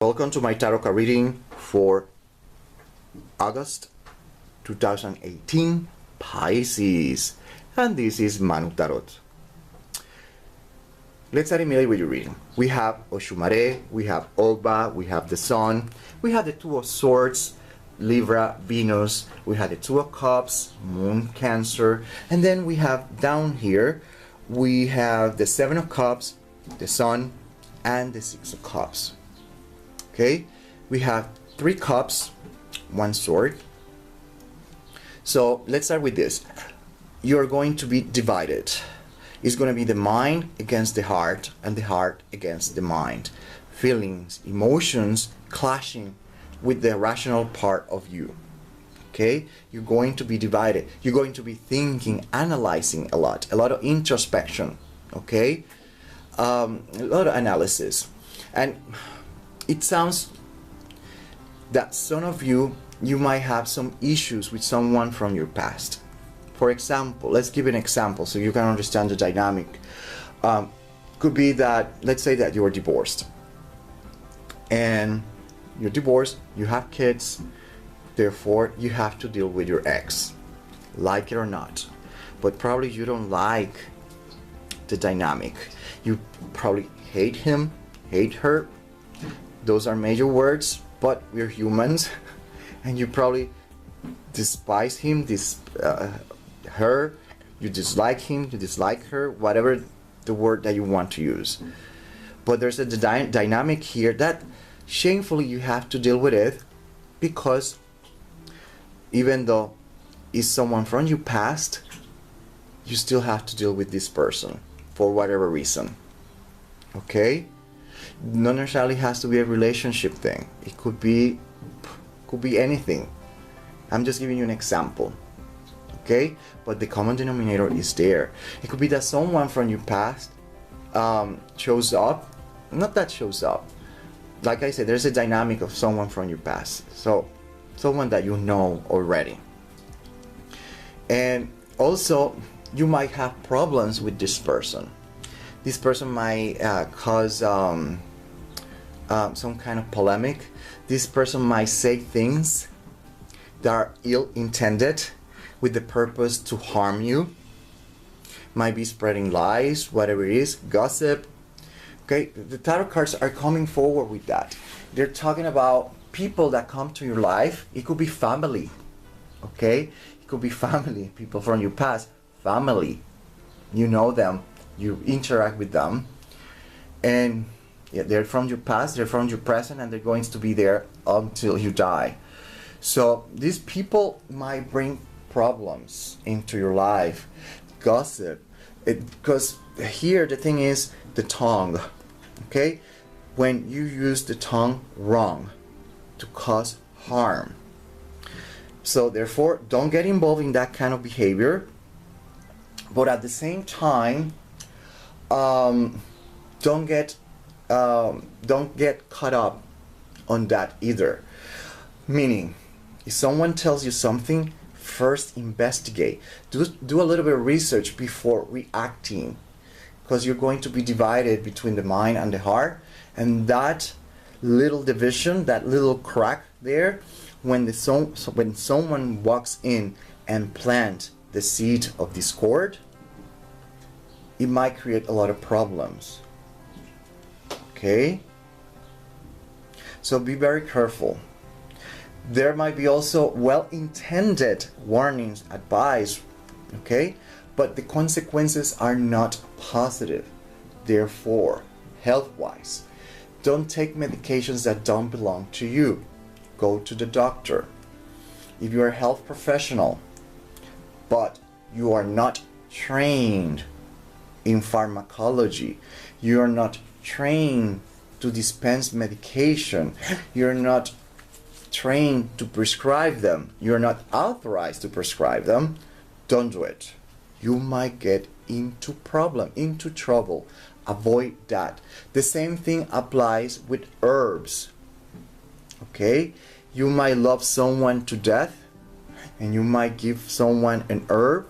Welcome to my tarot card reading for August 2018, Pisces. And this is Manu Tarot. Let's start immediately with your reading. We have Oshumare, we have Obara, we have the Sun, we have the Two of Swords, Libra, Venus, we have the Two of Cups, Moon, Cancer, and then we have down here, we have the Seven of Cups, the Sun, and the Six of Cups. Okay, we have 3 cups, 1 sword. So let's start with this. You're going to be divided. It's going to be the mind against the heart and the heart against the mind. Feelings, emotions clashing with the rational part of you. Okay, you're going to be divided. You're going to be thinking, analyzing a lot of introspection. Okay, a lot of analysis. And it sounds that some of you might have some issues with someone from your past. For example, let's give an example so you can understand the dynamic. Could be that, let's say that you are divorced. And you're divorced, you have kids, therefore you have to deal with your ex, like it or not. But probably you don't like the dynamic. You probably hate him, hate her. Those are major words, but we're humans, and you probably despise him, her, you dislike him, you dislike her, whatever the word that you want to use. But there's a dynamic here that shamefully you have to deal with it, because even though it's someone from your past, you still have to deal with this person for whatever reason. Okay? Not necessarily has to be a relationship thing. It could be anything. I'm just giving you an example. Okay? But the common denominator is there. It could be that someone from your past shows up. Not that shows up. Like I said, there's a dynamic of someone from your past. So, someone that you know already. And also, you might have problems with this person. This person might cause some kind of polemic. This person might say things that are ill-intended with the purpose to harm you. Might be spreading lies, whatever it is, gossip. Okay, the tarot cards are coming forward with that. They're talking about people that come to your life. It could be family. Okay, it could be family, people from your past, family. You know them. You interact with them, and yeah, they're from your past, they're from your present, and they're going to be there until you die. So these people might bring problems into your life, gossip, because here the thing is the tongue. Okay, when you use the tongue wrong to cause harm. So therefore, don't get involved in that kind of behavior, but at the same time, don't get caught up on that either. Meaning, if someone tells you something, first investigate. Do a little bit of research before reacting, because you're going to be divided between the mind and the heart, and that little division, that little crack there, when someone walks in and plant the seed of discord, it might create a lot of problems. Okay? So be very careful. There might be also well-intended warnings, advice, okay? But the consequences are not positive. Therefore, health-wise, don't take medications that don't belong to you. Go to the doctor. If you're a health professional, but you are not trained in pharmacology, you are not trained to dispense medication, you're not trained to prescribe them, you're not authorized to prescribe them, don't do it. You might get into trouble. Avoid that. The same thing applies with herbs. Okay? You might love someone to death, and you might give someone an herb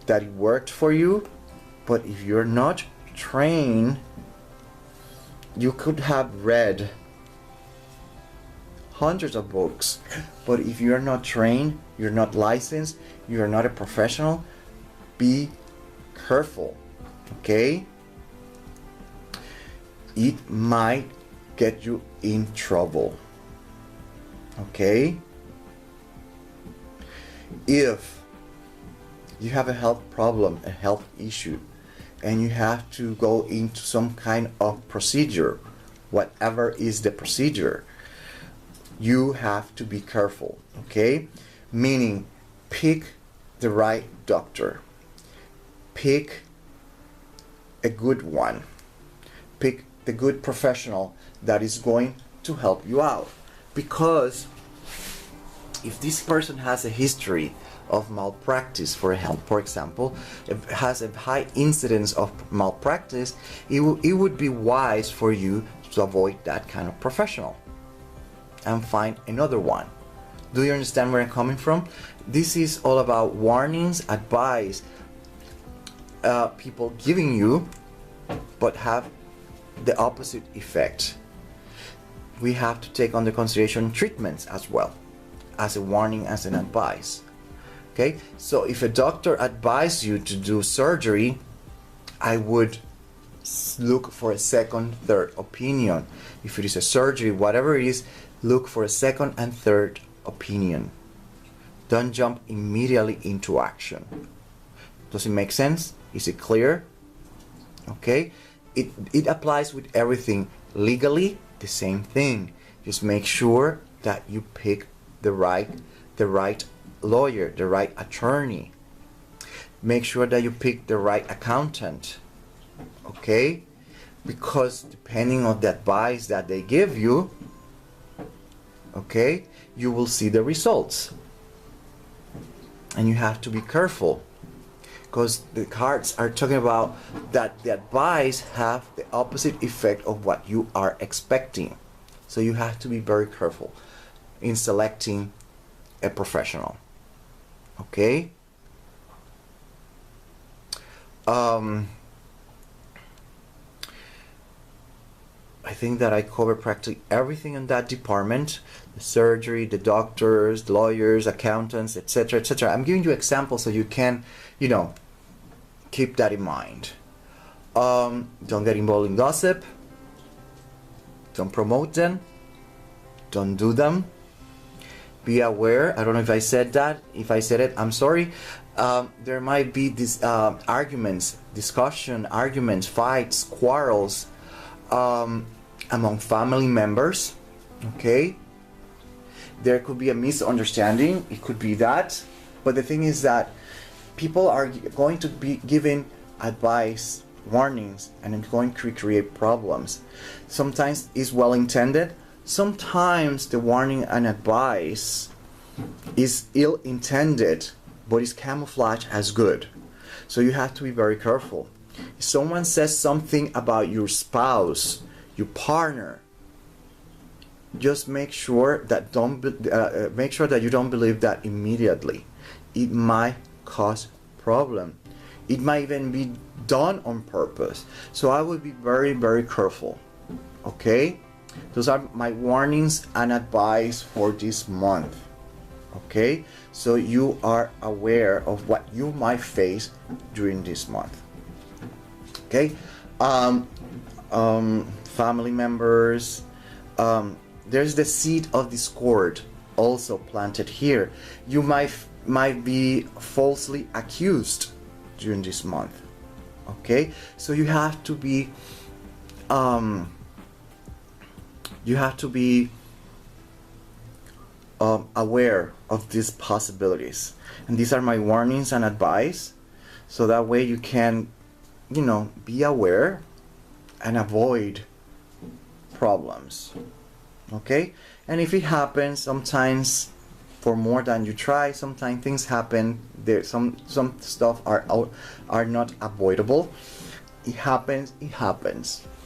that worked for you, but if you're not trained, you could have read hundreds of books, but if you're not trained, you're not licensed, you're not a professional, be careful, okay? It might get you in trouble, okay? If you have a health problem, a health issue, and you have to go into some kind of procedure, whatever is the procedure, you have to be careful, okay? Meaning, pick the right doctor, pick a good one, pick the good professional that is going to help you out. Because if this person has a history of malpractice for health, for example, it has a high incidence of malpractice, it would be wise for you to avoid that kind of professional and find another one. Do you understand where I'm coming from? This is all about warnings, advice, people giving you, but have the opposite effect. We have to take under consideration treatments as well, as a warning, as an advice. Okay, so if a doctor advises you to do surgery, I would look for a second, third opinion. If it is a surgery, whatever it is, look for a second and third opinion. Don't jump immediately into action. Does it make sense? Is it clear? Okay, it applies with everything. Legally, the same thing. Just make sure that you pick the right lawyer, the right attorney. Make sure that you pick the right accountant, okay? Because depending on the advice that they give you, okay, you will see the results. And you have to be careful, because the cards are talking about that the advice have the opposite effect of what you are expecting. So you have to be very careful in selecting a professional. Okay? I think that I covered practically everything in that department. The surgery, the doctors, the lawyers, accountants, etc., etc. I'm giving you examples so you can, you know, keep that in mind. Don't get involved in gossip. Don't promote them. Don't do them. Be aware. I don't know if I said that. If I said it, I'm sorry. There might be these arguments, fights, quarrels among family members. Okay? There could be a misunderstanding. It could be that. But the thing is that people are going to be giving advice, warnings, and it's going to create problems. Sometimes it's well intended. Sometimes the warning and advice is ill-intended, but is camouflaged as good. So you have to be very careful. If someone says something about your spouse, your partner, just make sure that you don't believe that immediately. It might cause problem. It might even be done on purpose. So I would be very, very careful. Okay? Those are my warnings and advice for this month. Okay? So you are aware of what you might face during this month. Okay? Family members. There's the seed of discord also planted here. You might be falsely accused during this month. Okay? So you have to be aware of these possibilities, and these are my warnings and advice, so that way you can, you know, be aware and avoid problems. Okay? And if it happens, sometimes for more than you try, sometimes things happen. There some stuff are not avoidable. It happens.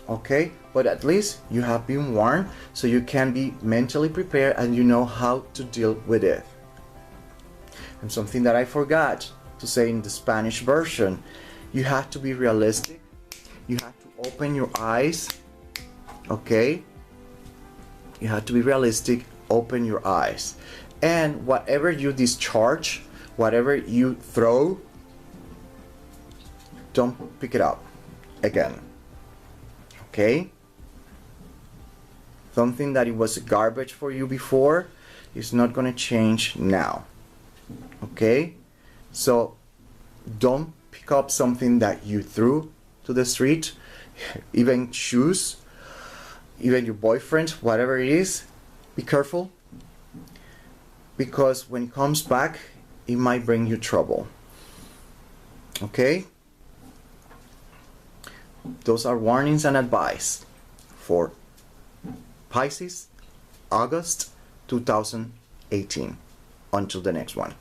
Okay? But at least you have been warned, so you can be mentally prepared and you know how to deal with it. And something that I forgot to say in the Spanish version, you have to be realistic. You have to open your eyes. Okay? You have to be realistic, open your eyes. And whatever you discharge, whatever you throw, don't pick it up again. Okay? Something that it was garbage for you before is not going to change now. Okay? So don't pick up something that you threw to the street, even shoes, even your boyfriend, whatever it is. Be careful, because when it comes back, it might bring you trouble. Okay? Those are warnings and advice for Pisces, August 2018. Until the next one.